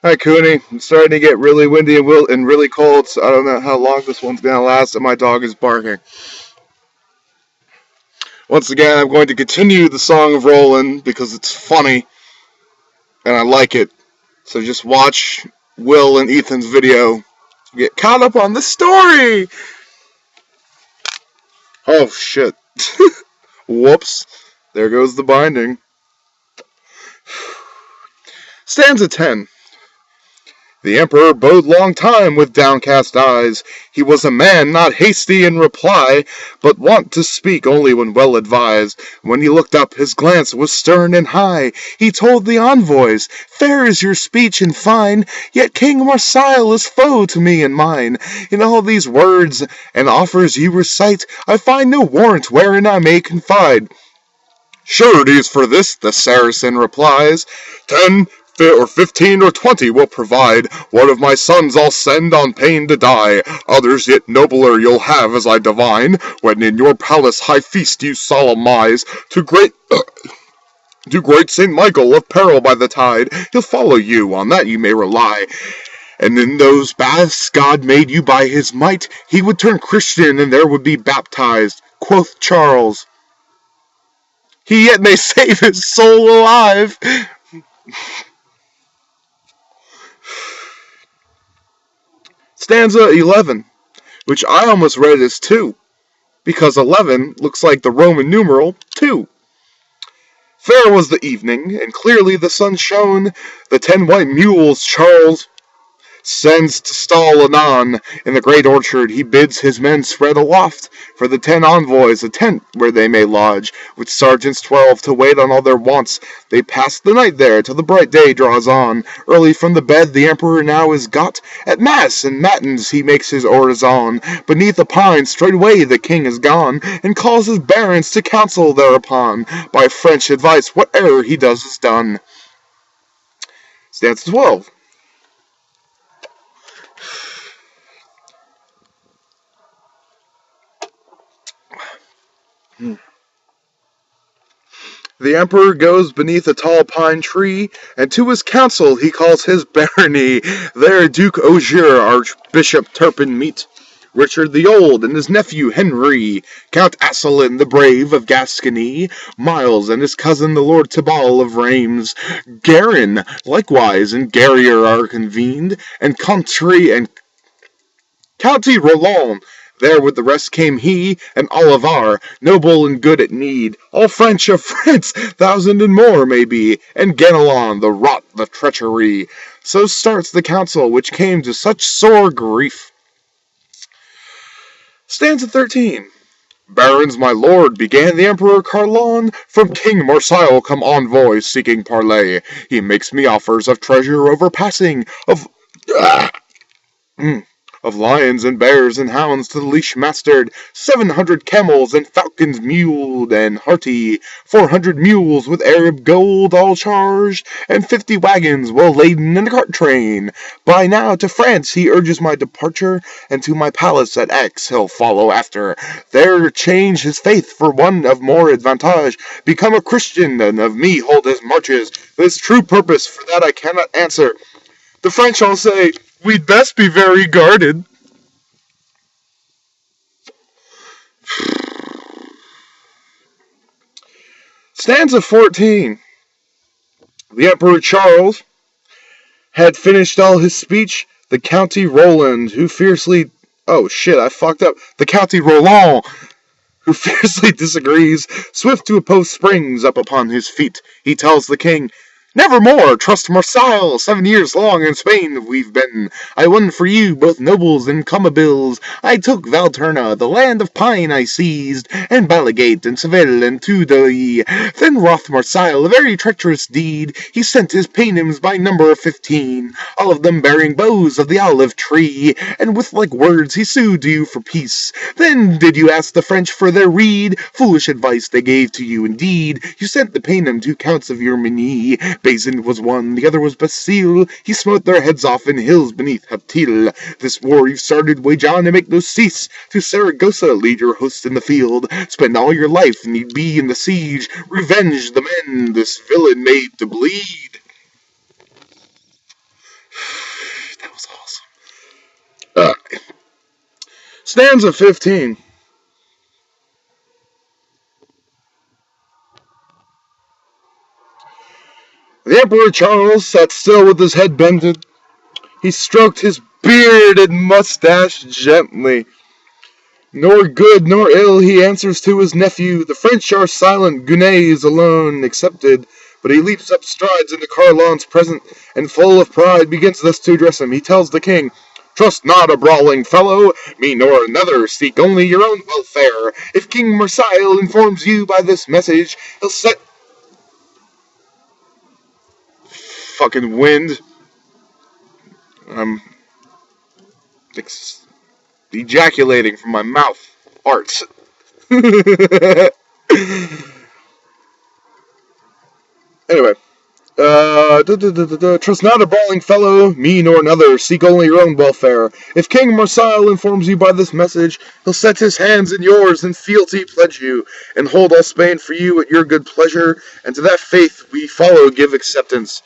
Hi, Cooney. It's starting to get really windy and really cold, so I don't know how long this one's going to last, and my dog is barking. Once again, I'm going to continue the song of Roland because it's funny and I like it. So just watch Will and Ethan's video. Get caught up on the story! Oh, shit. Whoops. There goes the binding. Stanza 10. The emperor bode long time with downcast eyes. He was a man not hasty in reply, but wont to speak only when well advised. When he looked up, his glance was stern and high. He told the envoys, "Fair is your speech and fine, yet King Marsil is foe to me and mine. In all these words and offers you recite, I find no warrant wherein I may confide." "Sureties for this," the Saracen replies, "10 or 15 or 20 will provide. One of my sons I'll send on pain to die. Others yet nobler you'll have, as I divine, when in your palace high feast you solemnize. To great Saint Michael of peril by the tide, he'll follow you, on that you may rely. And in those baths God made you by his might, he would turn Christian and there would be baptized." Quoth Charles, "He yet may save his soul alive." Stanza 11, which I almost read as 2, because 11 looks like the Roman numeral 2. Fair was the evening, and clearly the sun shone. The 10 white mules Charles sends to stall anon. In the great orchard he bids his men spread aloft for the 10 envoys a tent where they may lodge, with sergeants 12 to wait on all their wants. They pass the night there till the bright day draws on. Early from the bed the emperor now is got. At mass and matins he makes his orison. Beneath a pine straightway the king is gone, and calls his barons to counsel thereupon. By French advice whate'er he does is done. Stanza 12. The emperor goes beneath a tall pine tree, and to his council he calls his barony. There Duke Ogier, Archbishop Turpin meet, Richard the Old, and his nephew Henry, Count Asselin the Brave of Gascony, Miles and his cousin the Lord Tybal of Reims, Garin likewise and Guerrier are convened, and County Roland. There with the rest came he, and Olivar, noble and good at need. All French of France, 1,000 and more may be, and Ganelon, the rot, the treachery. So starts the council, which came to such sore grief. Stanza 13. "Barons, my lord," began the Emperor Carlon, "from King Marsil come envoys seeking parley. He makes me offers of treasure overpassing, of lions and bears and hounds to the leash mastered, 700 camels and falcons muled and hearty, 400 mules with Arab gold all charged, and 50 wagons well laden in a cart train. By now to France he urges my departure, and to my palace at Aix he'll follow after. There change his faith for one of more advantage, become a Christian, and of me hold his marches. This true purpose, for that I cannot answer. The French all say, we'd best be very guarded." Stanza 14. The Emperor Charles had finished all his speech. The County Roland, who fiercely... Oh, shit, I fucked up. The County Roland, who fiercely disagrees, swift to oppose springs up upon his feet. He tells the king, "Nevermore trust Marsil. 7 years long in Spain we've been. I won for you both nobles and comabills. I took Valterna, the land of pine I seized, and Balligate, and Seville, and Tudela. Then wrought Marsil a very treacherous deed. He sent his paynims by number of 15, all of them bearing boughs of the olive tree, and with like words he sued you for peace. Then did you ask the French for their rede? Foolish advice they gave to you indeed. You sent the paynim to counts of your many. Bazin was one, the other was Basile. He smote their heads off in hills beneath Haptil. This war you've started, wage on and make no cease. To Saragossa lead your host in the field. Spend all your life, need be in the siege. Revenge the men this villain made to bleed." Stanza 15. The Emperor Charles sat still with his head bended. He stroked his bearded mustache gently. Nor good nor ill he answers to his nephew. The French are silent, Gunets alone excepted. But he leaps up, strides into Carlon's present, and full of pride begins thus to address him. He tells the king, "Trust not a brawling fellow, me nor another, seek only your own welfare. If King Marseille informs you by this message, he'll set..." Fucking wind. I'm ejaculating from my mouth. Arts. Anyway. Trust not a brawling fellow, me nor another, seek only your own welfare. If King Marseille informs you by this message, he'll set his hands in yours and fealty pledge you, and hold all Spain for you at your good pleasure, and to that faith we follow give acceptance.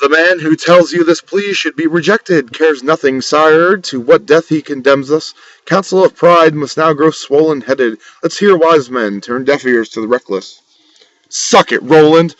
The man who tells you this plea should be rejected, cares nothing, sire, to what death he condemns us. Council of pride must now grow swollen-headed. Let's hear wise men turn deaf ears to the reckless. Suck it, Roland!